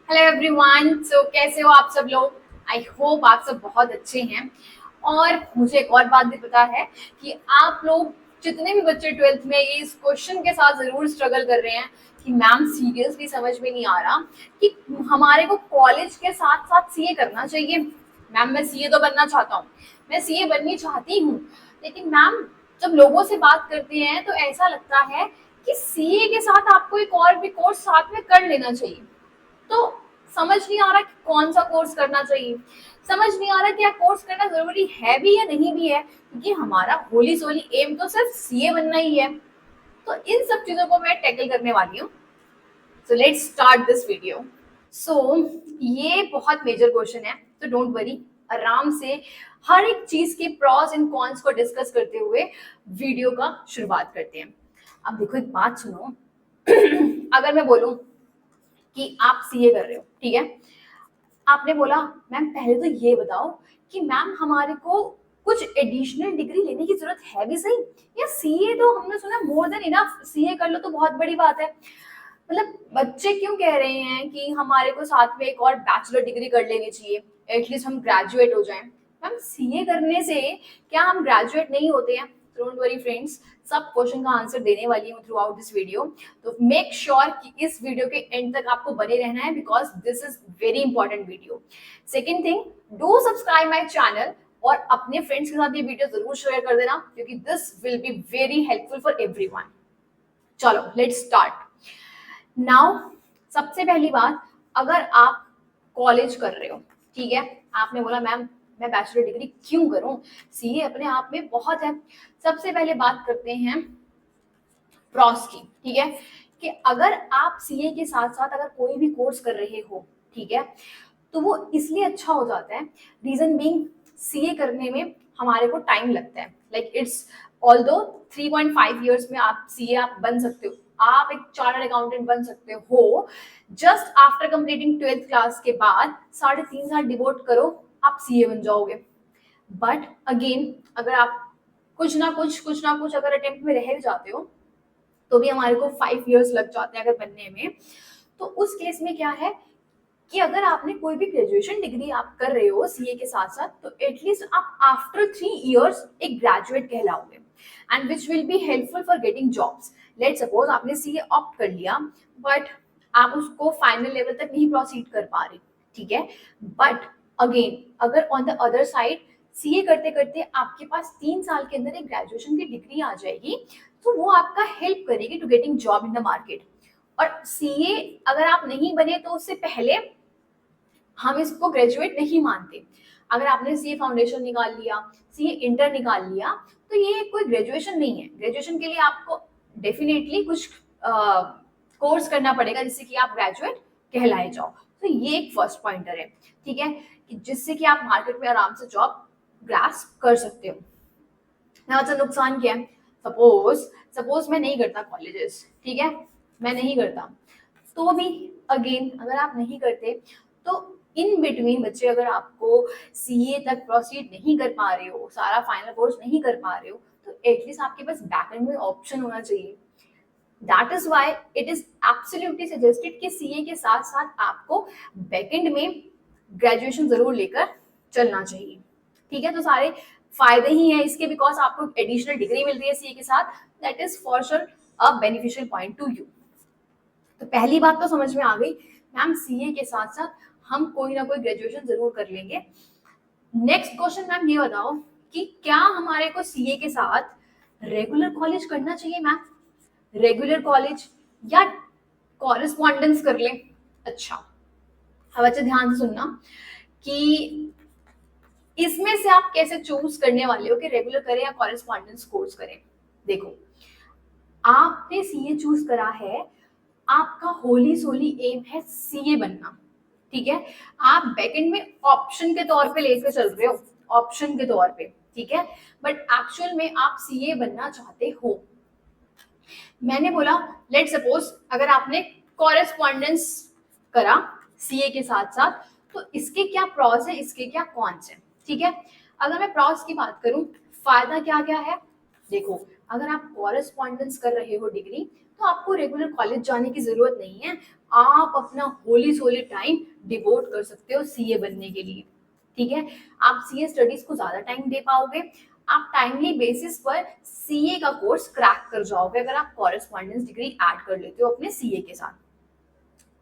Hello everyone. कैसे हो आप सब लोग? आई होप आप सब बहुत अच्छे हैं। और मुझे एक और बात भी पता है कि आप लोग जितने भी बच्चे 12th में ये इस क्वेश्चन के साथ ज़रूर स्ट्रगल कर रहे हैं कि मैम सीरियसली समझ में नहीं आ रहा कि हमारे को कॉलेज के साथ साथ सीए करना चाहिए। मैम मैं सीए तो बनना चाहता हूँ, मैं सीए बननी चाहती हूँ, लेकिन मैम जब लोगों से बात करते हैं तो ऐसा लगता है कि सीए के साथ आपको एक और भी कोर्स साथ में कर लेना चाहिए। तो समझ नहीं आ रहा कि कौन सा कोर्स करना चाहिए, समझ नहीं आ रहा क्या कोर्स करना जरूरी है भी या नहीं भी है, क्योंकि हमारा होली सोली एम तो सिर्फ सीए बनना ही है। तो इन सब चीजों को मैं टैकल करने वाली हूँ। So let's start this video. So ये बहुत मेजर क्वेश्चन है, तो डोंट वरी, आराम से हर एक चीज के प्रॉस एंड कॉन्स को डिस्कस करते हुए वीडियो का शुरुआत करते हैं। अब देखो एक बात सुनो। अगर मैं बोलूं कि आप सीए कर रहे हो, ठीक है, आपने बोला मैम पहले तो ये बताओ कि मैम हमारे को कुछ एडिशनल डिग्री लेने की जरूरत है भी सही, या सीए तो हमने सुना मोर देन इनफ, सीए कर लो तो बहुत बड़ी बात है। मतलब बच्चे क्यों कह रहे हैं कि हमारे को साथ में एक और बैचलर डिग्री कर लेनी चाहिए, एटलीस्ट हम ग्रेजुएट हो जाएं। मैम सीए करने से क्या हम ग्रेजुएट नहीं होते हैं? डोंट वरी फ्रेंड्स, सब क्वेश्चन का आंसर देने वाली हूँ थ्रू आउट दिस वीडियो। तो मेक श्योर कि इस वीडियो के एंड तक आपको बने रहना है, because this is very important video. Second thing, do subscribe my channel और अपने फ्रेंड्स के साथ ये वीडियो जरूर शेयर कर देना, क्योंकि this will be very helpful for everyone. चलो लेट्स स्टार्ट नाउ। सबसे पहली बात, अगर आप कॉलेज कर रहे हो, ठीक है, आपने बोला मैम मैं बैचलर डिग्री क्यों करूं, सीए अपने आप में बहुत है। सबसे पहले बात करते हैं प्रॉस की, ठीक है, कि अगर आप सीए के साथ साथ अगर कोई भी कोर्स कर रहे हो, ठीक है, तो वो इसलिए अच्छा हो जाता है, रीजन बीइंग सीए करने में हमारे को टाइम लगता है, लाइक इट्स ऑल्दो 3.5 ईयर्स में आप सीए आप बन सकते हो, आप एक चार्टर्ड अकाउंटेंट बन सकते हो just after completing 12th class के बाद। 3.5 साल डिवोट करो, आप सीए बन जाओगे। बट अगेन अगर आप कुछ ना कुछ अगर अटेम्प्ट में रह जाते हो तो भी हमारे को 5 इयर्स लग जाते हैं अगर बनने में। तो उस केस में क्या है कि अगर आपने कोई भी ग्रेजुएशन डिग्री आप कर रहे हो सीए के साथ साथ, तो एटलीस्ट आप आफ्टर 3 इयर्स एक ग्रेजुएट कहलाओगे, and which will be helpful for getting jobs. Let suppose आपने सीए ऑप्ट कर लिया, बट आप उसको फाइनल लेवल तक नहीं प्रोसीड कर पा रहे, ठीक है, बट अगेन अगर on the other side CA करते करते आपके पास 3 साल के अंदर एक ग्रेजुएशन की डिग्री आ जाएगी, तो वो आपका हेल्प करेगी to getting job in the market. और सीए अगर आप नहीं बने तो उससे पहले हम इसको ग्रेजुएट नहीं मानते। अगर आपने सीए फाउंडेशन निकाल लिया, सीए इंटर निकाल लिया, तो ये कोई ग्रेजुएशन नहीं है। ग्रेजुएशन के लिए आपको डेफिनेटली कुछ कोर्स करना पड़ेगा जिससे कि आप ग्रेजुएट कहलाए जाओ। तो ये एक फर्स्ट पॉइंटर है, ठीक है, कि जिससे कि आप मार्केट में आराम से जॉब ग्रास्प कर सकते हो। ना अच्छा नुकसान क्या है? सपोज सपोज मैं नहीं करता कॉलेजेस, ठीक है, मैं नहीं करता, तो भी अगेन अगर आप नहीं करते तो इन बिटवीन बच्चे अगर आपको सीए तक प्रोसीड नहीं कर पा रहे हो, सारा फाइनल कोर्स नहीं कर पा रहे हो, तो एटलीस्ट आपके पास बैकएंड में ऑप्शन होना चाहिए। That is why it is absolutely suggested कि सीए के साथ साथ आपको बैकएंड में ग्रेजुएशन जरूर लेकर चलना चाहिए, ठीक है। तो सारे फायदे ही हैं इसके, बिकॉज आपको एडिशनल डिग्री मिल रही है सीए के साथ, that is for sure a beneficial point two you. तो पहली बात तो समझ में आ गई, मैम सीए के साथ साथ हम कोई ना कोई ग्रेजुएशन जरूर कर लेंगे। नेक्स्ट क्वेश्चन मैम ये बताओ कि क्या हमारे को सीए के साथ रेगुलर कॉलेज करना चाहिए मैम? रेगुलर कॉलेज या कॉरेस्पॉन्डेंस कर ले? अच्छा, अब अच्छे ध्यान से सुनना कि इसमें से आप कैसे चूज करने वाले हो कि रेगुलर करें या कॉरेस्पॉन्डेंस कोर्स करें। देखो, आपने सीए चूज करा है, आपका होली सोली एम है सीए बनना, ठीक है, आप बैकएंड में ऑप्शन के तौर पे लेकर चल रहे हो, ऑप्शन के तौर पे, ठीक है, बट एक्चुअल में आप सीए बनना चाहते हो। मैंने बोला लेट सपोज अगर आपने कॉरेस्पॉन्डेंस करा सीए के साथ साथ, तो इसके क्या प्रॉस है, इसके क्या कॉन्स है, ठीक है। अगर मैं प्रॉस की बात करूं, फायदा क्या क्या है, देखो, अगर आप कॉरेस्पॉन्डेंस कर रहे हो डिग्री, तो आपको रेगुलर कॉलेज जाने की जरूरत नहीं है। आप अपना होली सोली टाइम डिवोट कर सकते हो सीए बनने के लिए। ठीक है, आप सीए स्टडीज को ज्यादा टाइम दे पाओगे, आप टाइमली बेसिस पर सीए का कोर्स क्रैक कर जाओगे अगर आप कॉरेस्पॉन्डेंस डिग्री ऐड कर लेते हो अपने सीए के साथ।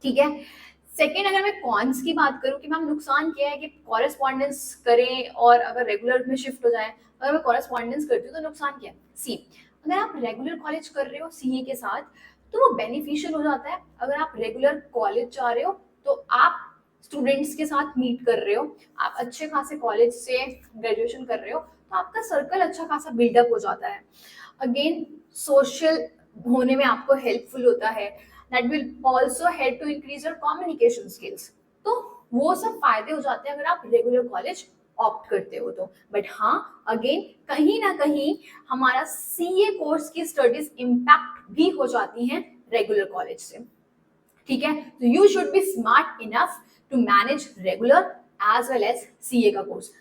ठीक है, सेकेंड, अगर मैं कॉन्स की बात करूं कि मैम नुकसान क्या है कि कॉरेस्पॉन्डेंस करें और अगर रेगुलर में शिफ्ट हो जाए, अगर मैं कॉरेस्पॉन्डेंस करती हूँ तो नुकसान क्या है? सी, अगर आप रेगुलर कॉलेज कर रहे हो सीए के साथ तो वो बेनिफिशियल हो जाता है। अगर आप रेगुलर कॉलेज जा रहे हो तो आप स्टूडेंट्स के साथ मीट कर रहे हो, आप अच्छे खासे कॉलेज से ग्रेजुएशन कर रहे हो, तो आपका सर्कल अच्छा खासा बिल्डअप हो जाता है। अगेन, सोशल होने में आपको हेल्पफुल होता है। That will also help to increase your communication skills. तो वो सब फायदे हो जाते हैं अगर आप रेगुलर कॉलेज ऑप्ट करते हो तो। बट हाँ, अगेन कहीं ना कहीं हमारा सीए कोर्स की स्टडीज इम्पैक्ट भी हो जाती हैं रेगुलर कॉलेज से। ठीक है, तो you should be smart enough to manage regular as well as CA का कोर्स।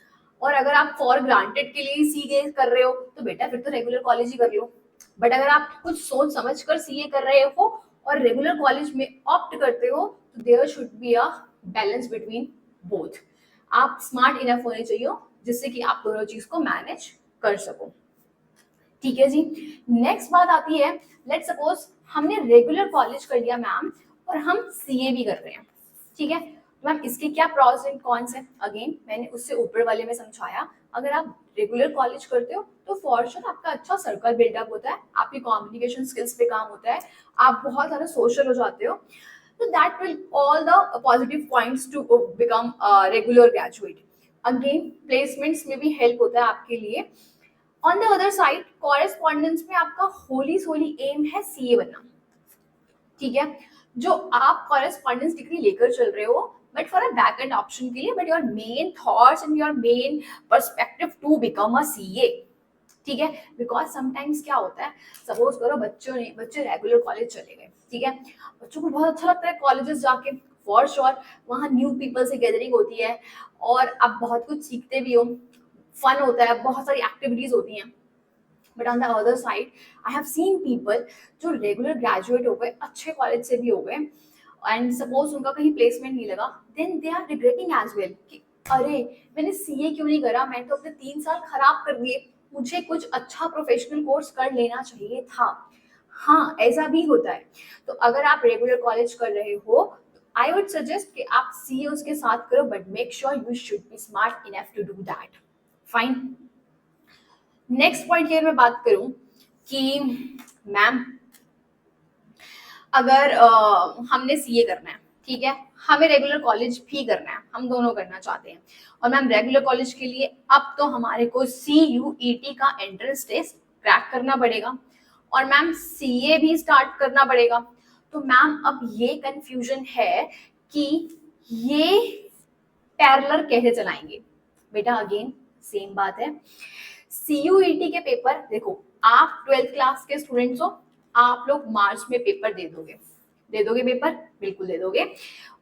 और अगर आप फॉर ग्रांटेड के लिए सीए कर रहे हो तो बेटा फिर तो रेगुलर कॉलेज ही कर लो। बट अगर आप कुछ सोच समझ कर सीए कर रहे हो और रेगुलर कॉलेज में ऑप्ट करते हो तो there should be a balance between both. आप स्मार्ट इनफ होने चाहिए जिससे कि आप दोनों चीज को मैनेज कर सको। ठीक है जी, नेक्स्ट बात आती है, लेट सपोज हमने रेगुलर कॉलेज कर लिया मैम और हम सीए भी कर रहे हैं। ठीक है, तो मैम इसके क्या प्रॉस एंड कॉन्स है? अगेन मैंने उससे ऊपर वाले में समझाया, अगर आप रेगुलर कॉलेज करते हो तो फॉर श्योर आपका अच्छा सर्कल बिल्डअप होता है, आपकी कम्युनिकेशन स्किल्स पे काम होता है, आप बहुत सारे सोशल हो जाते हो, तो that will all the positive points to become regular graduate. Again placements में भी हेल्प होता है आपके लिए। On the other side correspondence में आपका होली सोली एम है सीए बनना। ठीक है, जो आप कॉरेस्पॉन्डेंस डिग्री लेकर चल रहे हो but for a back end option के लिए, but your main thoughts and your main perspective to become a CA. ठीक है, बिकॉज समटाइम्स क्या होता है, सपोज करो बच्चे रेगुलर कॉलेज चले गए। ठीक है, बच्चों को बहुत अच्छा लगता है कॉलेजेस जाके, फॉर श्योर वहाँ न्यू पीपल से गैदरिंग होती है और आप बहुत कुछ सीखते भी हो, फन होता है, बहुत सारी एक्टिविटीज होती हैं। But on the other side I have seen people जो रेगुलर ग्रेजुएट हो गए, अच्छे कॉलेज से भी हो गए, एंड सपोज उनका कहीं प्लेसमेंट नहीं लगा, then they are regretting as well कि अरे मैंने सीए क्यों नहीं करा, मैं तो अपने 3 साल खराब कर दिए, मुझे कुछ अच्छा प्रोफेशनल कोर्स कर लेना चाहिए था। हाँ, ऐसा भी होता है। तो अगर आप रेगुलर कॉलेज कर रहे हो तो आई वुड सजेस्ट कि आप सीए उसके साथ करो, but make sure you should be smart enough to do that. Fine, next point here मैं बात करूं कि मैम अगर हमने सीए करना है, ठीक है, हमें रेगुलर कॉलेज भी करना है, हम दोनों करना चाहते हैं, और मैम रेगुलर कॉलेज के लिए अब तो हमारे को CUET का एंट्रेंस टेस्ट क्रैक करना पड़ेगा और मैम सीए भी स्टार्ट करना पड़ेगा। तो मैम अब ये कंफ्यूजन है कि ये पैरेलल कैसे चलाएंगे? बेटा अगेन सेम बात है, CUET के पेपर देखो, आप 12th क्लास के स्टूडेंट्स हो, आप लोग मार्च में पेपर दे दोगे पेपर, बिल्कुल दे दोगे।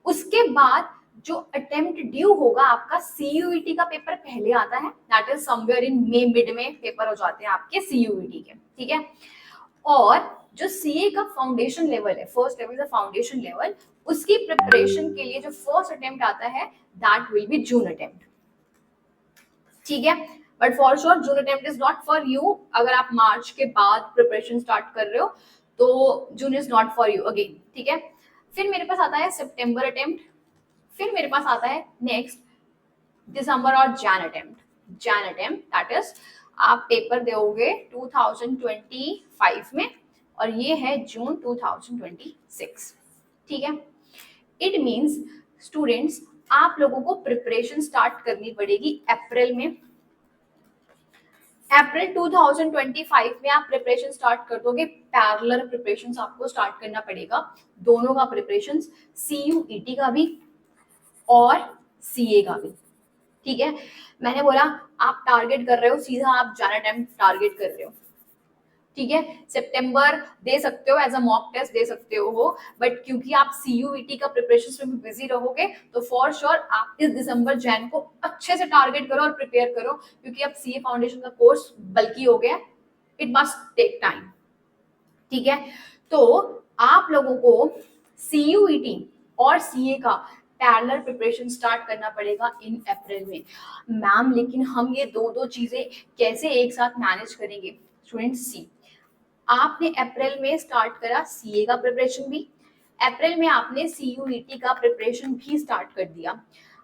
उसके बाद जो अटेम्प्ट ड्यू होगा आपका, CUET का पेपर पहले आता है, that is somewhere in May mid में पेपर हो जाते हैं आपके CUET के। ठीक है, और जो सीए का फाउंडेशन लेवल है, first level the foundation level, उसकी प्रिपरेशन के लिए जो फर्स्ट अटेम्प्ट आता है that will be June attempt. ठीक है, but for sure June attempt is not for you. अगर आप मार्च के बाद प्रिपरेशन स्टार्ट कर रहे हो तो June is not for you again. ठीक है, फिर मेरे पास आता है सितंबर अटेम्प्ट, फिर मेरे पास आता है नेक्स्ट दिसंबर और जैन अटेम्प्ट दैट इज आप पेपर दोगे 2025 में और ये है जून 2026। ठीक है, इट मीन्स स्टूडेंट्स आप लोगों को प्रिपरेशन स्टार्ट करनी पड़ेगी अप्रैल में। अप्रैल 2025 में आप प्रिपरेशन स्टार्ट कर दोगे, पैरेलल प्रिपरेशन आपको स्टार्ट करना पड़ेगा, दोनों का प्रिपरेशन, CUET का भी और सीए का भी। ठीक है, मैंने बोला आप टारगेट कर रहे हो, सीधा आप जाना टाइम टारगेट कर रहे हो। ठीक है, सितंबर दे सकते हो, एज अ मॉक टेस्ट दे सकते हो, बट क्योंकि आप CUET का प्रिपरेशन में बिजी रहोगे तो फॉर श्योर आप इस दिसंबर जैन को अच्छे से टारगेट करो और प्रिपेयर करो, क्योंकि अब सीए फाउंडेशन का कोर्स बल्कि हो गया, इट मस्ट टेक टाइम, ठीक है। तो आप लोगों को CUET और CA का पैरेलल प्रिपरेशन स्टार्ट करना पड़ेगा इन अप्रैल में। मैम लेकिन हम ये दो दो चीजें कैसे एक साथ मैनेज करेंगे? स्टूडेंट्स सी, आपने अप्रैल में स्टार्ट करा CA का प्रिपरेशन भी, अप्रैल में आपने CUET का प्रिपरेशन भी स्टार्ट कर दिया।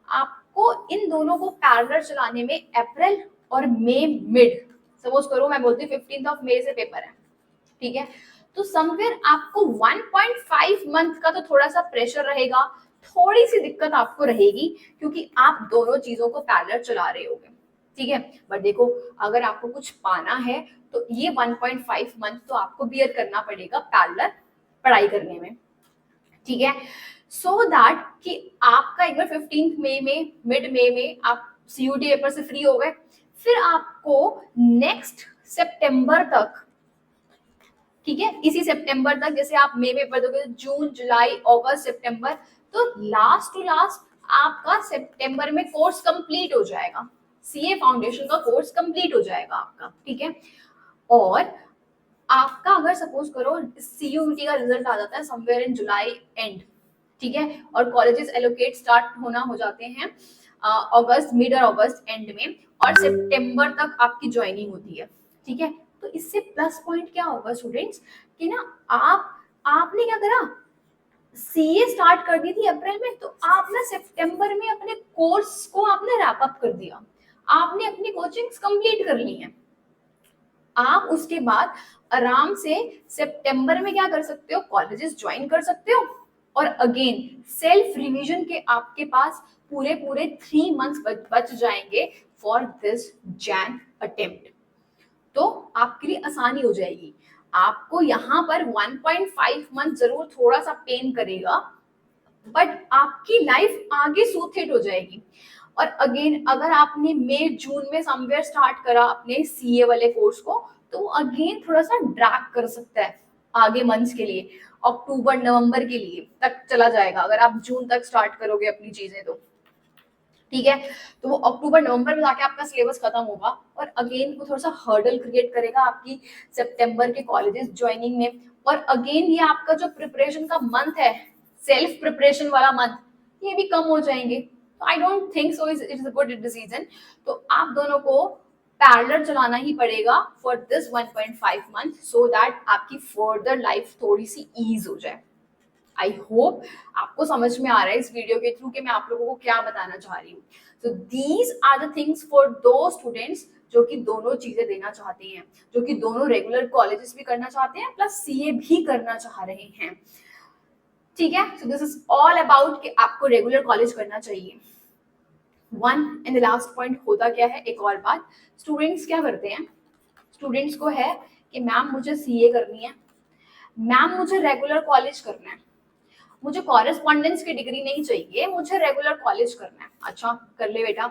आपको इन दोनों को पैरेलल चलाने में अप्रैल और मई मिड, सपोज करो मैं बोलती 15 मई से पेपर है, ठीक है, तो समवेयर आपको 1.5 मंथ का तो थोड़ा सा प्रेशर रहेगा, थोड़ी सी दिक्कत आपको रहेगी क्योंकि आप दोनों चीजों को पैरेलल चला रहे होगे, ठीक है। बट देखो, अगर आपको कुछ पाना है तो ये 1.5 मंथ तो आपको बियर करना पड़ेगा पैरेलल पढ़ाई करने में, ठीक है। सो दैट कि आपका एक बार 15 मई में, मिड मई में आप CUT पेपर से फ्री हो गए, फिर आपको नेक्स्ट सितंबर तक, ठीक है, इसी सितंबर तक, जैसे आप मई में पेपर दोगे, जून जुलाई अगस्त सितंबर, तो लास्ट टू लास्ट आपका सितंबर में कोर्स कंप्लीट हो जाएगा, CA फाउंडेशन का कोर्स कंप्लीट हो जाएगा आपका, ठीक है। और आपका अगर सपोज करो CUET का रिजल्ट आ जाता है समवेयर इन जुलाई एंड, ठीक है, और कॉलेजेस एलोकेट स्टार्ट होना हो जाते हैं अगस्त मिड और अगस्त एंड में, और सितंबर तक आपकी ज्वाइनिंग होती है, ठीक है। तो इससे प्लस पॉइंट क्या होगा स्टूडेंट्स कि ना आपने क्या करा, CA स्टार्ट कर दी थी अप्रैल में, तो आपने सितंबर में अपने कोर्स को आपने रैप अप कर दिया, आपने अपनी कोचिंग्स कंप्लीट कर ली हैं। आप उसके बाद आराम से सितंबर में क्या कर सकते हो, कॉलेजेस ज्वाइन कर सकते हो, और अगेन सेल्फ रिवीजन के आपके पास पूरे पूरे 3 मंथ्स बच जाएंगे फॉर दिस जैन अटेम्प्ट। तो आपके लिए आसानी हो जाएगी। आपको यहाँ पर 1.5 मंथ जरूर थोड़ा सा पेन करेगा, बट आपकी लाइफ आगे सूथित हो जाएगी। और अगेन अगर आपने मई जून में समवेयर स्टार्ट करा अपने CA वाले कोर्स को, तो अगेन थोड़ा सा ड्रैग कर सकता है आगे मंथ्स के लिए, अक्टूबर नवंबर के लिए तक चला जाएगा अगर आप जून तक स्टार्ट करोगे अपनी चीजें तो, ठीक है। तो वो अक्टूबर नवंबर में जाके आपका सिलेबस खत्म होगा, और अगेन वो थोड़ा सा हर्डल क्रिएट करेगा आपकी सितंबर के कॉलेजेस ज्वाइनिंग में। और अगेन ये आपका जो प्रिपरेशन का मंथ है, सेल्फ प्रिपरेशन वाला मंथ, ये भी कम हो जाएंगे। I don't think so it is a good decision. तो आप दोनों को पैरेलल चलाना ही पड़ेगा for this 1.5 month, so that आपकी फर्दर लाइफ थोड़ी सी ईज हो जाए। आई होप आपको समझ में आ रहा है इस वीडियो के थ्रू कि मैं आप लोगों को क्या बताना चाह रही हूँ। So these are the things for those students जो कि दोनों चीजें देना चाहते हैं, जो कि दोनों रेगुलर कॉलेजेस भी करना चाहते हैं प्लस CA भी करना चाह रहे हैं, ठीक है। So this is all about कि आपको रेगुलर कॉलेज करना चाहिए। One and the last point होता क्या है, एक और बात, स्टूडेंट्स क्या करते हैं, स्टूडेंट्स को है कि मैम मुझे CA करनी है, मैम मुझे रेगुलर कॉलेज करना है, मुझे कॉरेस्पॉन्डेंस की डिग्री नहीं चाहिए, मुझे रेगुलर कॉलेज करना है। अच्छा कर ले बेटा,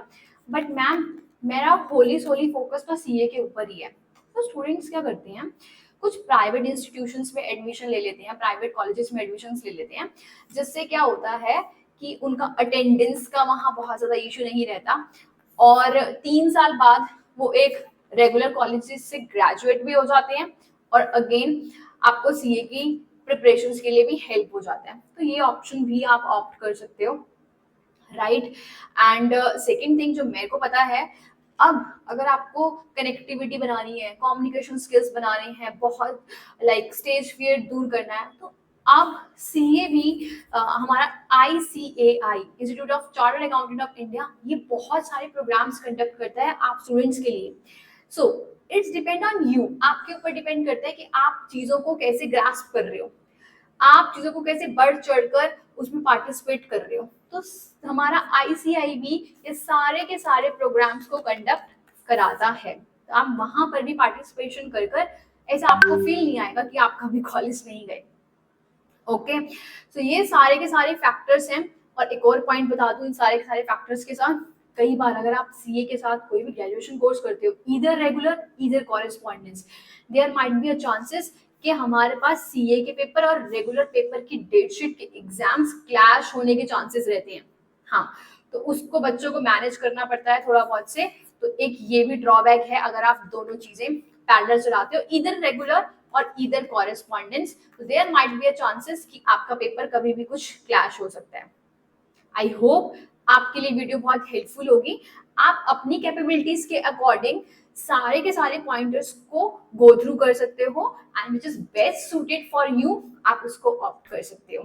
बट मैम मेरा होली सोली फोकस तो CA के ऊपर ही है। तो स्टूडेंट्स क्या करते हैं, कुछ प्राइवेट इंस्टीट्यूशंस में एडमिशन ले लेते हैं, प्राइवेट कॉलेजेस में एडमिशन ले लेते हैं, जिससे क्या होता है कि उनका अटेंडेंस का वहाँ बहुत ज़्यादा इशू नहीं रहता, और 3 साल बाद वो एक रेगुलर कॉलेज से ग्रेजुएट भी हो जाते हैं, और अगेन आपको CA की प्रिपरेशंस के लिए भी हेल्प हो जाता है। तो ये ऑप्शन भी आप ऑप्ट कर सकते हो, राइट। एंड सेकेंड थिंग जो मेरे को पता है, अब अगर आपको कनेक्टिविटी बनानी है, कम्युनिकेशन स्किल्स बनानी है, बहुत लाइक स्टेज फियर दूर करना है, तो अब CA भी हमारा ICAI institute of chartered accountant of India ये बहुत सारे प्रोग्राम्स कंडक्ट करता है आप स्टूडेंट्स के लिए। So it's depend on you, आपके ऊपर डिपेंड करता है कि आप चीजों को कैसे ग्रास्प कर रहे हो, आप चीजों को कैसे बढ़ चढ़कर उसमें पार्टिसिपेट कर रहे हो। तो हमारा ICAI भी ये सारे के सारे प्रोग्राम्स को कंडक्ट कराता है, तो आप वहां पर भी पार्टिसिपेशन कर कर ऐसा आपको फील नहीं आएगा कि आप कभी कॉलेज नहीं गए। ओके, तो ये सारे के सारे फैक्टर्स हैं। और एक और पॉइंट बता दूं इन सारे के सारे फैक्टर्स के साथ, कई बार अगर आप CA के साथ कोई भी ग्रेजुएशन कोर्स करते हो, either regular either correspondence, there might be a chances कि हमारे पास CA के पेपर और रेगुलर पेपर की डेटशीट के एग्जाम्स क्लैश होने के चांसेस रहते हैं। हाँ, तो उसको बच्चों को मैनेज करना पड़ता है थोड़ा बहुत से, तो एक ये भी ड्रॉबैक है अगर आप दोनों चीजें पैरेलल चलाते हो, इधर रेगुलर और इधर कॉरेस्पॉन्डेंस, तो there might be a chances कि आपका पेपर कभी भी कुछ क्लैश हो सकता है। आई होप आपके लिए वीडियो बहुत हेल्पफुल होगी। आप अपनी कैपेबिलिटीज के अकॉर्डिंग सारे के सारे पॉइंटर्स को गो थ्रू कर सकते हो and which is best suited for you, आप उसको ऑप्ट कर सकते हो।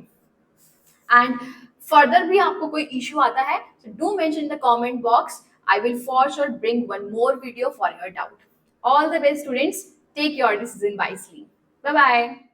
एंड फर्दर भी आपको कोई इश्यू आता है तो do mention in the comment box, I will for sure bring one more video for your doubt. All the best students, take your decision wisely. Bye bye.